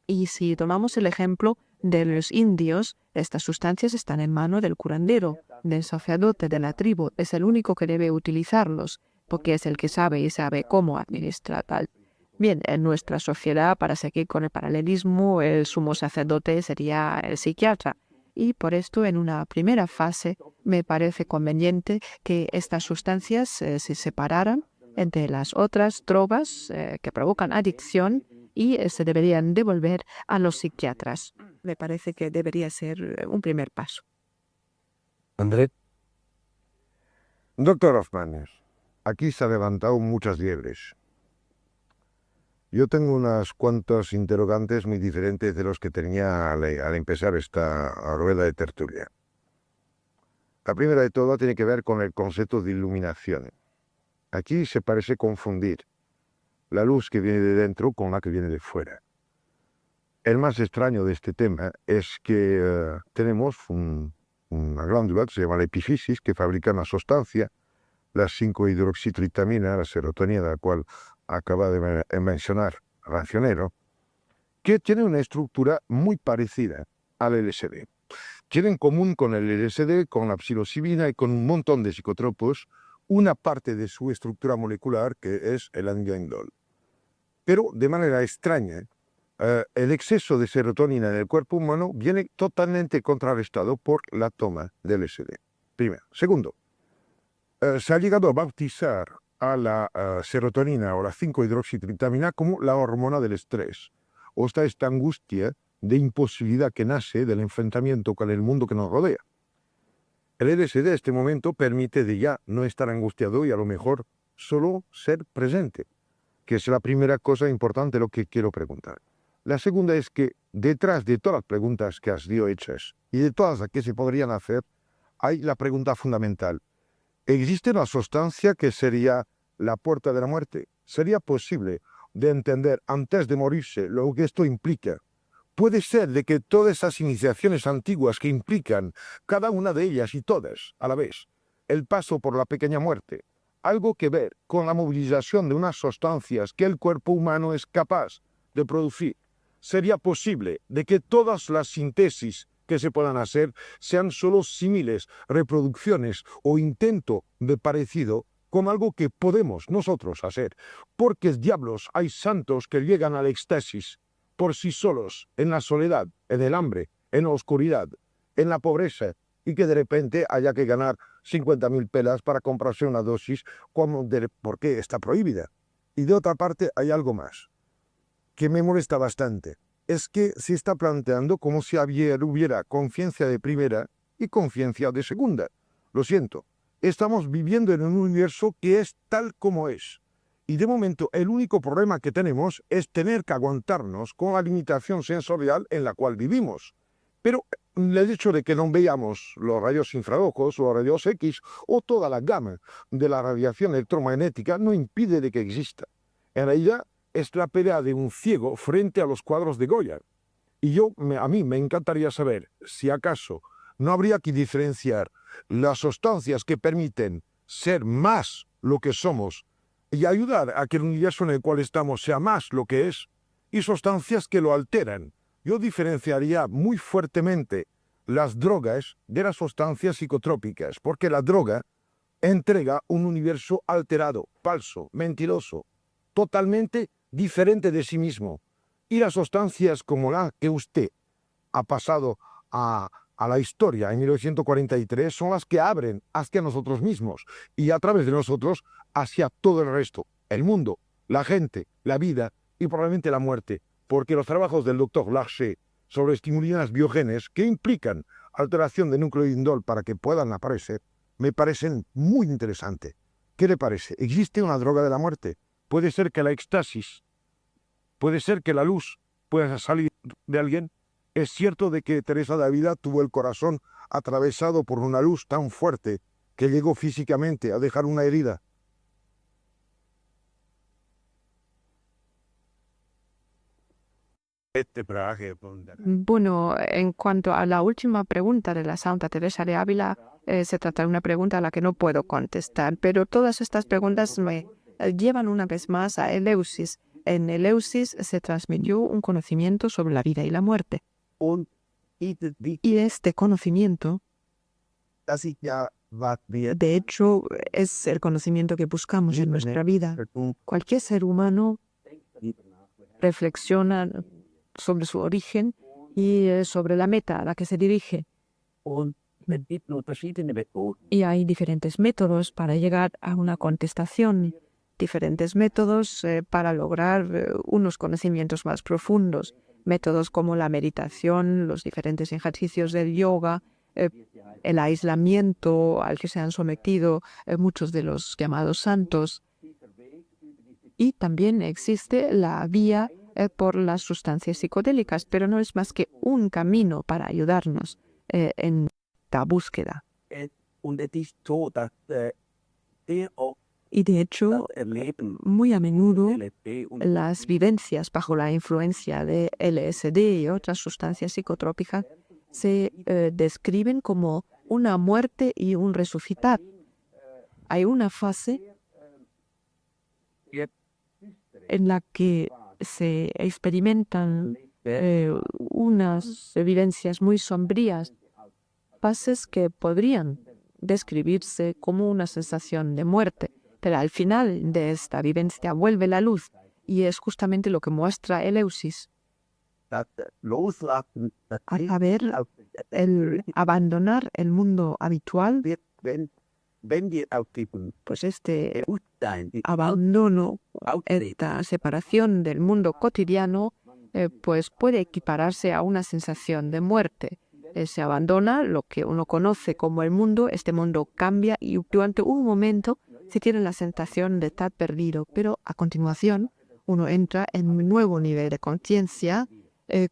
Y si tomamos el ejemplo de los indios, estas sustancias están en mano del curandero, del sacerdote de la tribu. Es el único que debe utilizarlos, porque es el que sabe y sabe cómo administrar tal. Bien, en nuestra sociedad, para seguir con el paralelismo, el sumo sacerdote sería el psiquiatra. Y por esto, en una primera fase, me parece conveniente que estas sustancias se separaran entre las otras drogas que provocan adicción y se deberían devolver a los psiquiatras. Me parece que debería ser un primer paso. André, Doctor Hoffmann, aquí se han levantado muchas liebres. Yo tengo unas cuantas interrogantes muy diferentes de los que tenía al empezar esta rueda de tertulia. La primera de todo tiene que ver con el concepto de iluminación. Aquí se parece confundir la luz que viene de dentro con la que viene de fuera. El más extraño de este tema es que tenemos una glándula que se llama la epífisis, que fabrica una sustancia, la 5-hidroxitritamina, la serotonina, la cual acaba de mencionar Racionero, que tiene una estructura muy parecida al LSD. Tiene en común con el LSD, con la psilocibina y con un montón de psicotropos, una parte de su estructura molecular que es el angiandol. Pero de manera extraña, el exceso de serotonina en el cuerpo humano viene totalmente contrarrestado por la toma del LSD. Primero. Segundo, se ha llegado a bautizar a la serotonina o la 5-hidroxitritamina como la hormona del estrés, o esta angustia de imposibilidad que nace del enfrentamiento con el mundo que nos rodea. El LSD en este momento permite de ya no estar angustiado y a lo mejor solo ser presente, que es la primera cosa importante lo que quiero preguntar. La segunda es que detrás de todas las preguntas que has sido hechas y de todas las que se podrían hacer, hay la pregunta fundamental. ¿Existe una sustancia que sería la puerta de la muerte? ¿Sería posible de entender antes de morirse lo que esto implica? Puede ser de que todas esas iniciaciones antiguas que implican, cada una de ellas y todas a la vez, el paso por la pequeña muerte, algo que ver con la movilización de unas sustancias que el cuerpo humano es capaz de producir. Sería posible de que todas las síntesis que se puedan hacer sean solo símiles, reproducciones o intento de parecido con algo que podemos nosotros hacer. Porque diablos, hay santos que llegan al éxtasis por sí solos, en la soledad, en el hambre, en la oscuridad, en la pobreza, y que de repente haya que ganar 50.000 pelas para comprarse una dosis porque está prohibida. Y de otra parte hay algo más que me molesta bastante. Es que se está planteando como si hubiera conciencia de primera y conciencia de segunda. Lo siento, estamos viviendo en un universo que es tal como es. Y de momento el único problema que tenemos es tener que aguantarnos con la limitación sensorial en la cual vivimos. Pero el hecho de que no veamos los rayos infrarrojos o los rayos X o toda la gama de la radiación electromagnética no impide de que exista. En realidad es la pelea de un ciego frente a los cuadros de Goya. Y a mí me encantaría saber si acaso no habría que diferenciar las sustancias que permiten ser más lo que somos y ayudar a que el universo en el cual estamos sea más lo que es, y sustancias que lo alteran. Yo diferenciaría muy fuertemente las drogas de las sustancias psicotrópicas, porque la droga entrega un universo alterado, falso, mentiroso, totalmente diferente de sí mismo. Y las sustancias como la que usted ha pasado a la historia en 1943 son las que abren hacia nosotros mismos y a través de nosotros hacia todo el resto, el mundo, la gente, la vida y probablemente la muerte, porque los trabajos del doctor Larcher sobre estimulinas biogenes que implican alteración de núcleo de indol para que puedan aparecer, me parecen muy interesantes. ¿Qué le parece? ¿Existe una droga de la muerte? Puede ser que la éxtasis, puede ser que la luz pueda salir de alguien. Es cierto de que Teresa de Ávila tuvo el corazón atravesado por una luz tan fuerte que llegó físicamente a dejar una herida. Bueno, en cuanto a la última pregunta de la Santa Teresa de Ávila, se trata de una pregunta a la que no puedo contestar, pero todas estas preguntas me llevan una vez más a Eleusis. En Eleusis se transmitió un conocimiento sobre la vida y la muerte. Y este conocimiento, de hecho, es el conocimiento que buscamos en nuestra vida. Cualquier ser humano reflexiona sobre su origen y sobre la meta a la que se dirige. Y hay diferentes métodos para llegar a una contestación, diferentes métodos para lograr unos conocimientos más profundos, métodos como la meditación, los diferentes ejercicios del yoga, el aislamiento al que se han sometido muchos de los llamados santos. Y también existe la vía por las sustancias psicodélicas, pero no es más que un camino para ayudarnos en esta búsqueda. Y de hecho, muy a menudo las vivencias bajo la influencia de LSD y otras sustancias psicotrópicas se describen como una muerte y un resucitar. Hay una fase en la que se experimentan unas vivencias muy sombrías, fases que podrían describirse como una sensación de muerte, pero al final de esta vivencia vuelve la luz y es justamente lo que muestra Eleusis. A ver, el abandonar el mundo habitual, pues este abandono, esta separación del mundo cotidiano, pues puede equipararse a una sensación de muerte. Se abandona lo que uno conoce como el mundo, este mundo cambia y durante un momento se tiene la sensación de estar perdido, pero a continuación uno entra en un nuevo nivel de conciencia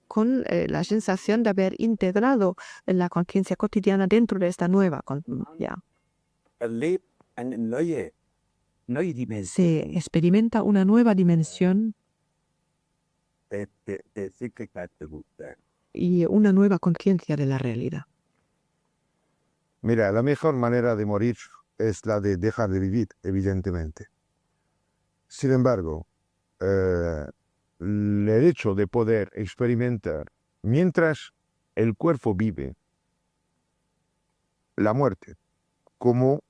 con la sensación de haber integrado la conciencia cotidiana dentro de esta nueva conciencia. Se experimenta una nueva dimensión y una nueva conciencia de la realidad. Mira, la mejor manera de morir es la de dejar de vivir, evidentemente. Sin embargo, el hecho de poder experimentar, mientras el cuerpo vive, la muerte, como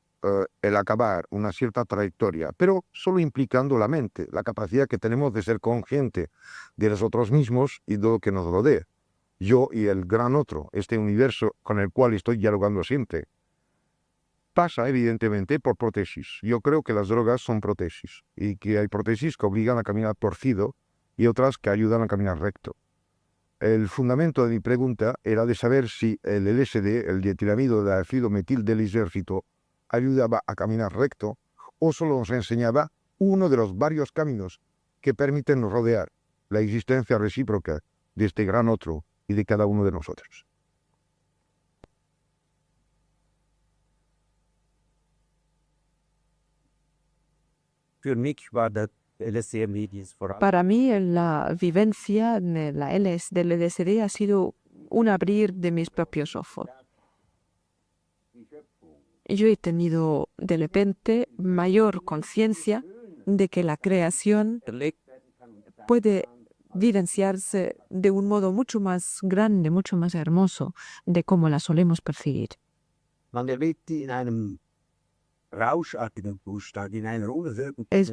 el acabar una cierta trayectoria, pero solo implicando la mente, la capacidad que tenemos de ser consciente de nosotros mismos y de lo que nos rodea. Yo y el gran otro, este universo con el cual estoy dialogando siempre, pasa evidentemente por prótesis. Yo creo que las drogas son prótesis y que hay prótesis que obligan a caminar torcido y otras que ayudan a caminar recto. El fundamento de mi pregunta era de saber si el LSD, el dietilamido de ácido metil del lisérgito, ayudaba a caminar recto o solo nos enseñaba uno de los varios caminos que permiten rodear la existencia recíproca de este gran otro y de cada uno de nosotros. Für mich war das LSD-Medis vor allem Para mí, la vivencia de del LSD ha sido un abrir de mis propios ojos. Yo he tenido de repente mayor conciencia de que la creación puede vivenciarse de un modo mucho más grande, mucho más hermoso de cómo la solemos percibir. man lebt in einem rauschartigen Zustand, in einer unerhörten Es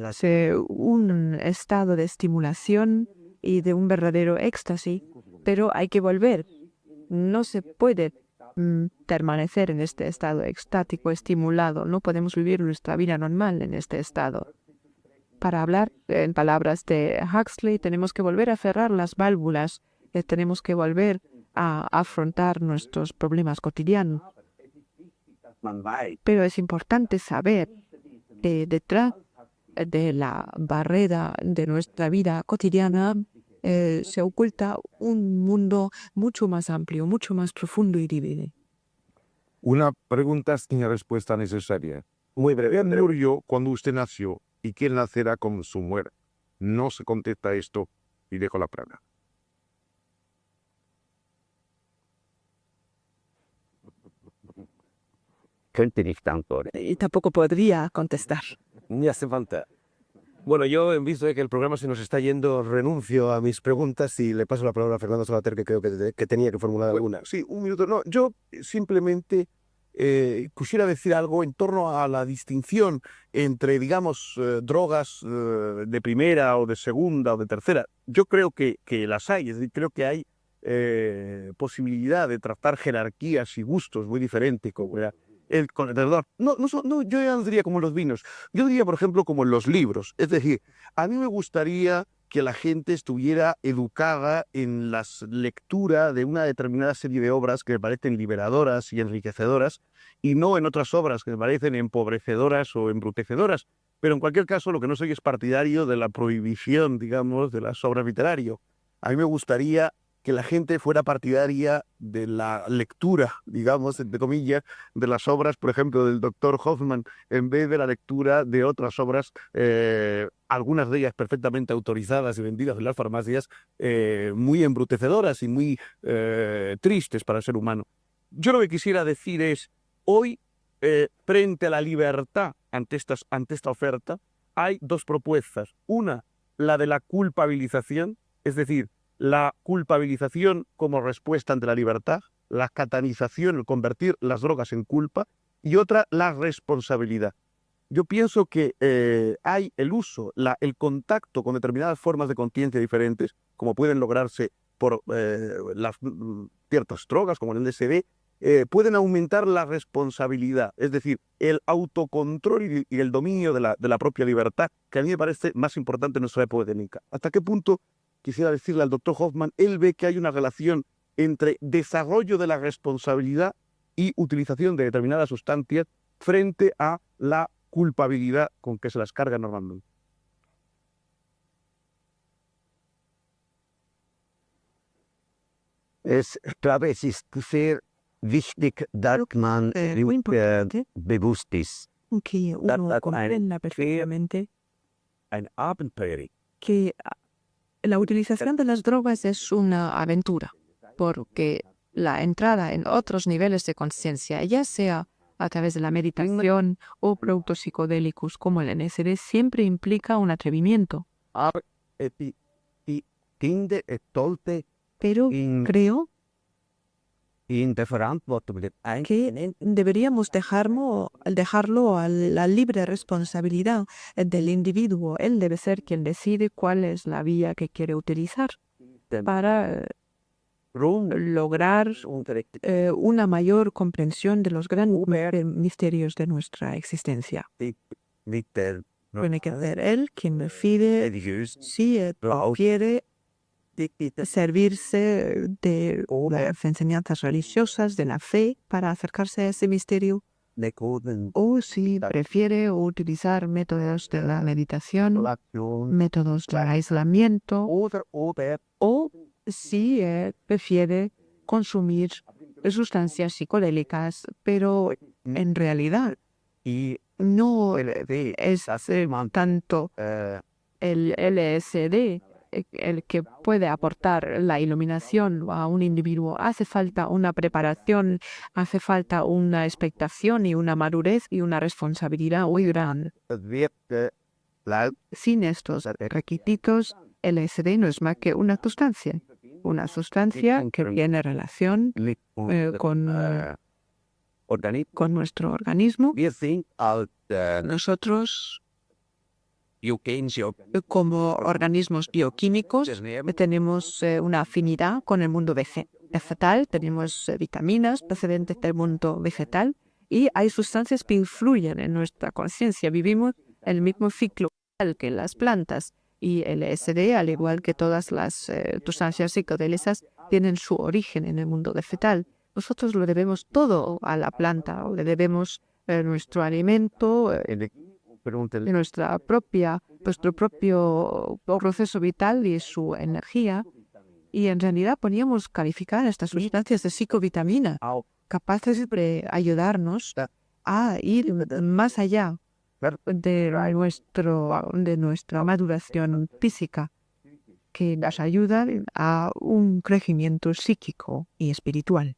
un estado de estimulación y de un verdadero éxtasis, pero hay que volver. No se puede permanecer en este estado extático, estimulado. No podemos vivir nuestra vida normal en este estado. Para hablar en palabras de Huxley, tenemos que volver a cerrar las válvulas, tenemos que volver a afrontar nuestros problemas cotidianos. man weiß, Pero es importante saber que detrás de la barrera de nuestra vida cotidiana se oculta un mundo mucho más amplio, mucho más profundo y divino. Una pregunta sin respuesta necesaria. Muy breve. ¿Quién murió cuando usted nació y quién nacerá con su muerte? No se contesta esto y dejo la palabra. könnte nicht antworten. Y tampoco podría contestar. Ni hace falta. Bueno, yo, en visto de que el programa se nos está yendo, renuncio a mis preguntas y le paso la palabra a Fernando Solater, que creo que tenía que formular alguna. Sí, un minuto. No, yo simplemente quisiera decir algo en torno a la distinción entre, digamos, drogas de primera o de segunda o de tercera. Yo creo que las hay, es decir, creo que hay posibilidad de tratar jerarquías y gustos muy diferentes, como era el contenedor. No, yo ya no diría como los vinos, yo diría, por ejemplo, como en los libros. Es decir, a mí me gustaría que la gente estuviera educada en la lectura de una determinada serie de obras que me parecen liberadoras y enriquecedoras, y no en otras obras que me parecen empobrecedoras o embrutecedoras. Pero en cualquier caso, lo que no soy es partidario de la prohibición, digamos, de las obras literarias. A mí me gustaría que la gente fuera partidaria de la lectura, digamos, entre comillas, de las obras, por ejemplo, del doctor Hoffman, en vez de la lectura de otras obras, algunas de ellas perfectamente autorizadas y vendidas en las farmacias, muy embrutecedoras y muy tristes para el ser humano. Yo lo que quisiera decir es, hoy, frente a la libertad ante esta oferta, hay dos propuestas. Una, la de la culpabilización, es decir, la culpabilización como respuesta ante la libertad, la catanización, el convertir las drogas en culpa, y otra, la responsabilidad. Yo pienso que hay el uso, el contacto con determinadas formas de conciencia diferentes, como pueden lograrse por ciertas drogas, como el LSD, pueden aumentar la responsabilidad, es decir, el autocontrol y el dominio de la propia libertad, que a mí me parece más importante en nuestra época técnica. ¿Hasta qué punto? Quisiera decirle al doctor Hoffman, él ve que hay una relación entre desarrollo de la responsabilidad y utilización de determinadas sustancias frente a la culpabilidad con que se las carga normalmente. Ich glaube, es ist sehr wichtig, dass man Muy importante bewusst ist. que uno That comprenda perfectamente Ein Abenteuer. que la utilización de las drogas es una aventura, porque la entrada en otros niveles de conciencia, ya sea a través de la meditación o productos psicodélicos como el LSD, siempre implica un atrevimiento. Aber die Kinder sollte Pero creo in der Verantwortung der que Einzelnen deberíamos dejarlo a la libre responsabilidad del individuo. Él debe ser quien decide cuál es la vía que quiere utilizar para lograr una mayor comprensión de los grandes misterios de nuestra existencia. mit der Tiene que ser él quien decide religiösen si quiere servirse de las enseñanzas religiosas, de la fe, para acercarse a ese misterio, o si prefiere utilizar métodos de la meditación, métodos de aislamiento, o si prefiere consumir sustancias psicodélicas, pero en realidad no es tanto el LSD el que puede aportar la iluminación a un individuo. Hace falta una preparación, hace falta una expectación y una madurez y una responsabilidad muy grande. Sin estos requisitos, el LSD no es más que una sustancia que tiene relación con nuestro organismo. Nosotros, como organismos bioquímicos, tenemos una afinidad con el mundo vegetal, tenemos vitaminas procedentes del mundo vegetal y hay sustancias que influyen en nuestra conciencia. Vivimos el mismo ciclo que las plantas y el LSD, al igual que todas las sustancias psicodélicas, tienen su origen en el mundo vegetal. Nosotros lo debemos todo a la planta, o le debemos nuestro alimento, nuestro propio proceso vital y su energía. Y en realidad podríamos calificar estas sustancias de psicovitamina, capaces de ayudarnos a ir más allá de nuestra maduración física, que nos ayudan a un crecimiento psíquico y espiritual.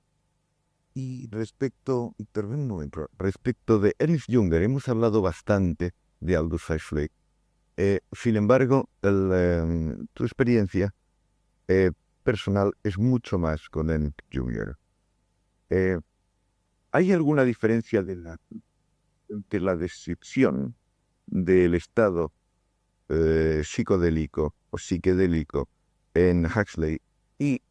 Y respecto de Ernst Jünger, hemos hablado bastante de Aldous Huxley. Sin embargo, tu experiencia personal es mucho más con Ernst Jünger. ¿Hay alguna diferencia entre la descripción del estado psicodélico o psiquedélico en Huxley y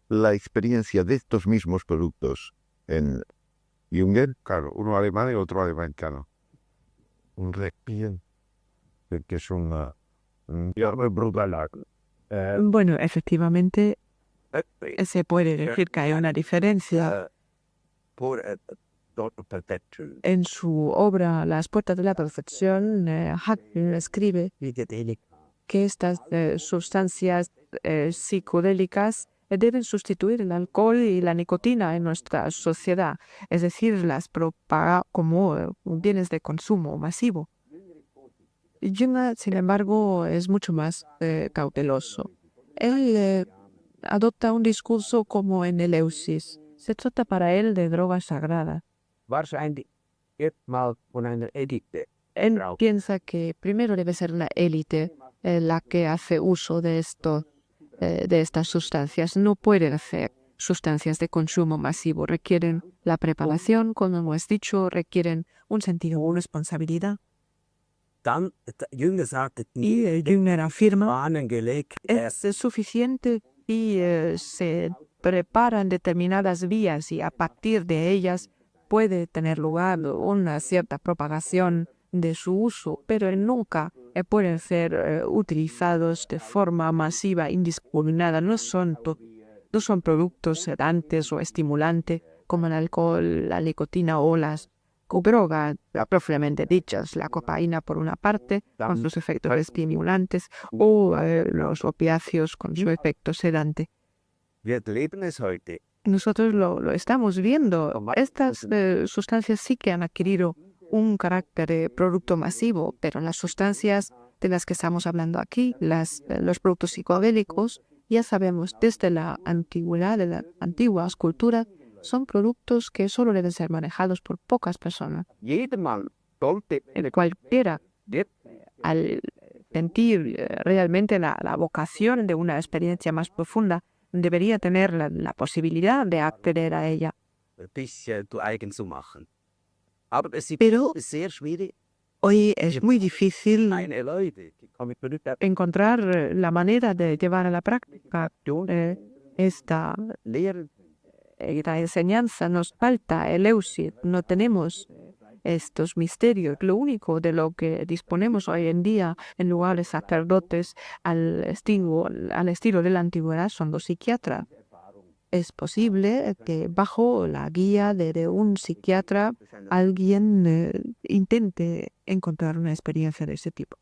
la experiencia de estos mismos productos en Jünger? Claro, uno alemán y otro americano. Un requiem, que es una brutal. Bueno, efectivamente, se puede decir que hay una diferencia. En su obra Las puertas de la perfección, Huxley escribe que estas sustancias psicodélicas deben sustituir el alcohol y la nicotina en nuestra sociedad, es decir, las propaga como bienes de consumo masivo. Jung, sin embargo, es mucho más cauteloso. Él adopta un discurso como en Eleusis. Se trata para él de drogas sagradas. Él piensa que primero debe ser la élite la que hace uso de estas sustancias. No pueden hacer sustancias de consumo masivo. Requieren la preparación, como hemos dicho, requieren un sentido de responsabilidad. Y Jünger afirma es suficiente y se preparan determinadas vías y a partir de ellas puede tener lugar una cierta propagación de su uso, pero nunca pueden ser utilizados de forma masiva, indiscriminada. No son productos sedantes o estimulantes como el alcohol, la nicotina o las drogas propiamente dichas, la cocaína por una parte, con sus efectos estimulantes, o los opiáceos con su efecto sedante. Nosotros lo estamos viendo. Estas sustancias sí que han adquirido un carácter de producto masivo, pero las sustancias de las que estamos hablando aquí, los productos psicodélicos, ya sabemos desde la antigüedad, de las antiguas culturas, son productos que solo deben ser manejados por pocas personas. El cualquiera, al sentir realmente la vocación de una experiencia más profunda, debería tener la posibilidad de acceder a ella. Pero hoy es muy difícil encontrar la manera de llevar a la práctica esta enseñanza. Nos falta el Eleusis, no tenemos estos misterios. Lo único de lo que disponemos hoy en día, en lugar de sacerdotes al estilo de la antigüedad, son los psiquiatras. Es posible que bajo la guía de un psiquiatra alguien intente encontrar una experiencia de ese tipo.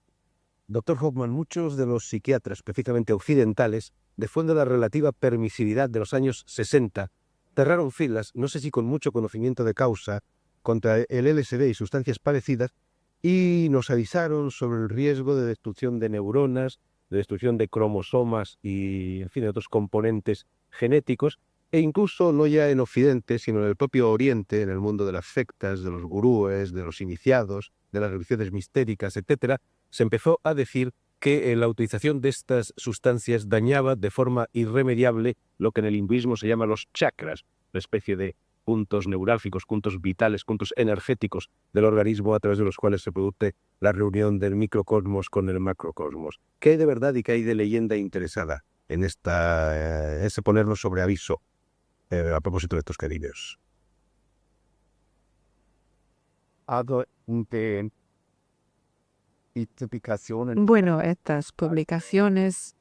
Doctor Hoffman, muchos de los psiquiatras, específicamente occidentales, después de la relativa permisividad de los años 60, cerraron filas, no sé si con mucho conocimiento de causa, contra el LSD y sustancias parecidas, y nos avisaron sobre el riesgo de destrucción de neuronas, de destrucción de cromosomas y, en fin, de otros componentes genéticos, e incluso no ya en Occidente, sino en el propio Oriente, en el mundo de las sectas, de los gurúes, de los iniciados, de las religiones mistéricas, etcétera, se empezó a decir que la utilización de estas sustancias dañaba de forma irremediable lo que en el hinduismo se llama los chakras, una especie de puntos neurálgicos, puntos vitales, puntos energéticos del organismo a través de los cuales se produce la reunión del microcosmos con el macrocosmos. ¿Qué hay de verdad y qué hay de leyenda interesada en ese ponernos sobre aviso a propósito de estos cariños? Bueno, estas publicaciones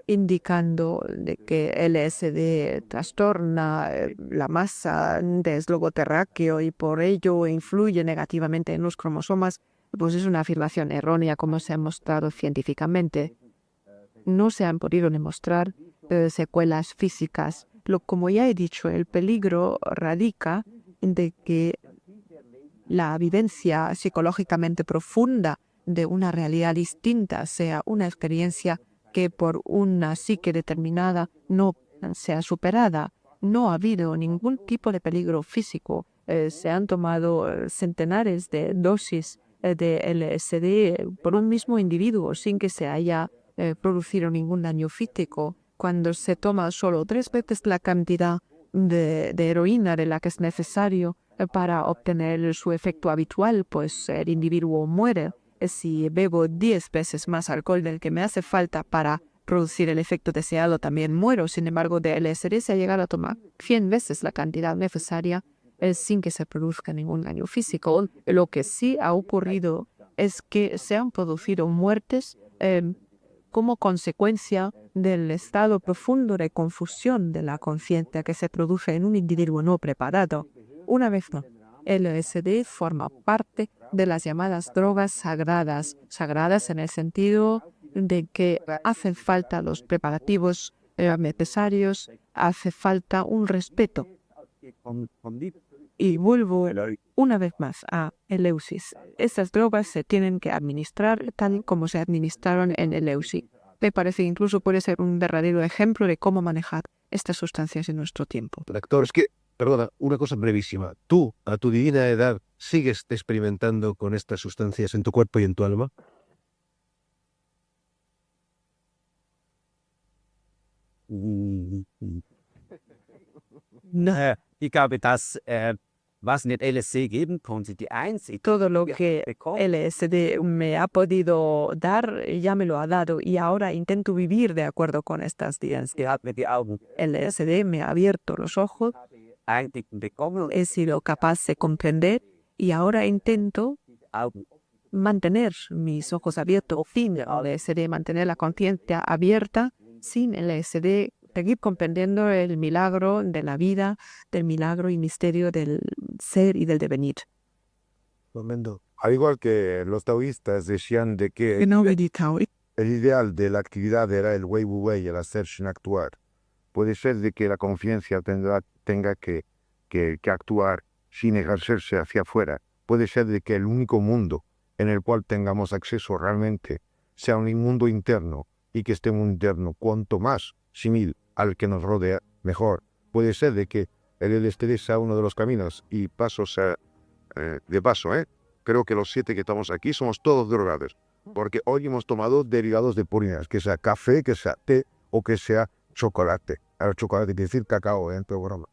indicando de que LSD trastorna la masa del globo terráqueo y por ello influye negativamente en los cromosomas, pues es una afirmación errónea como se ha mostrado científicamente. No se han podido demostrar secuelas físicas. Como ya he dicho, el peligro radica de que la vivencia psicológicamente profunda de una realidad distinta sea una experiencia que por una psique determinada no sea superada. No ha habido ningún tipo de peligro físico. Se han tomado centenares de dosis de LSD por un mismo individuo sin que se haya producido ningún daño físico. Cuando se toma solo 3 veces la cantidad de heroína de la que es necesario para obtener su efecto habitual, pues el individuo muere. Si bebo 10 veces más alcohol del que me hace falta para producir el efecto deseado, también muero. Sin embargo, de LSD se ha llegado a tomar 100 veces la cantidad necesaria sin que se produzca ningún daño físico. Lo que sí ha ocurrido es que se han producido muertes como consecuencia del estado profundo de confusión de la conciencia que se produce en un individuo no preparado. Una vez más, el LSD forma parte de las llamadas drogas sagradas, sagradas en el sentido de que hacen falta los preparativos necesarios, hace falta un respeto. Y vuelvo una vez más a Eleusis. Estas drogas se tienen que administrar tal como se administraron en Eleusis. Me parece que incluso puede ser un verdadero ejemplo de cómo manejar estas sustancias en nuestro tiempo. Doctor, es que, perdona, una cosa brevísima. ¿Tú, a tu divina edad, sigues experimentando con estas sustancias en tu cuerpo y en tu alma? Ich glaube, dass was mit LSD geben konnte, die einzige Todo lo que LSD me ha podido dar, ya me lo ha dado y ahora intento vivir de acuerdo con estas ideas. hat mir die Augen LSD me ha abierto los ojos, Einblicken bekommen. he sido capaz de comprender y ahora intento Augen mantener mis ojos abiertos sin LSD, mantener la conciencia abierta sin LSD, seguir comprendiendo el milagro de la vida, del milagro y misterio del ser y del devenir. Al igual que los taoístas decían de que el ideal de la actividad era el wei wu wei, el hacer sin actuar. Puede ser de que la conciencia tenga que actuar sin ejercerse hacia afuera. Puede ser de que el único mundo en el cual tengamos acceso realmente sea un mundo interno y que este mundo interno, cuanto más simil al que nos rodea, mejor. Puede ser de que el LSD sea uno de los caminos y de paso, creo que los 7 que estamos aquí somos todos drogados, porque hoy hemos tomado derivados de purinas, que sea café, que sea té o que sea chocolate. El chocolate quiere decir cacao, programa.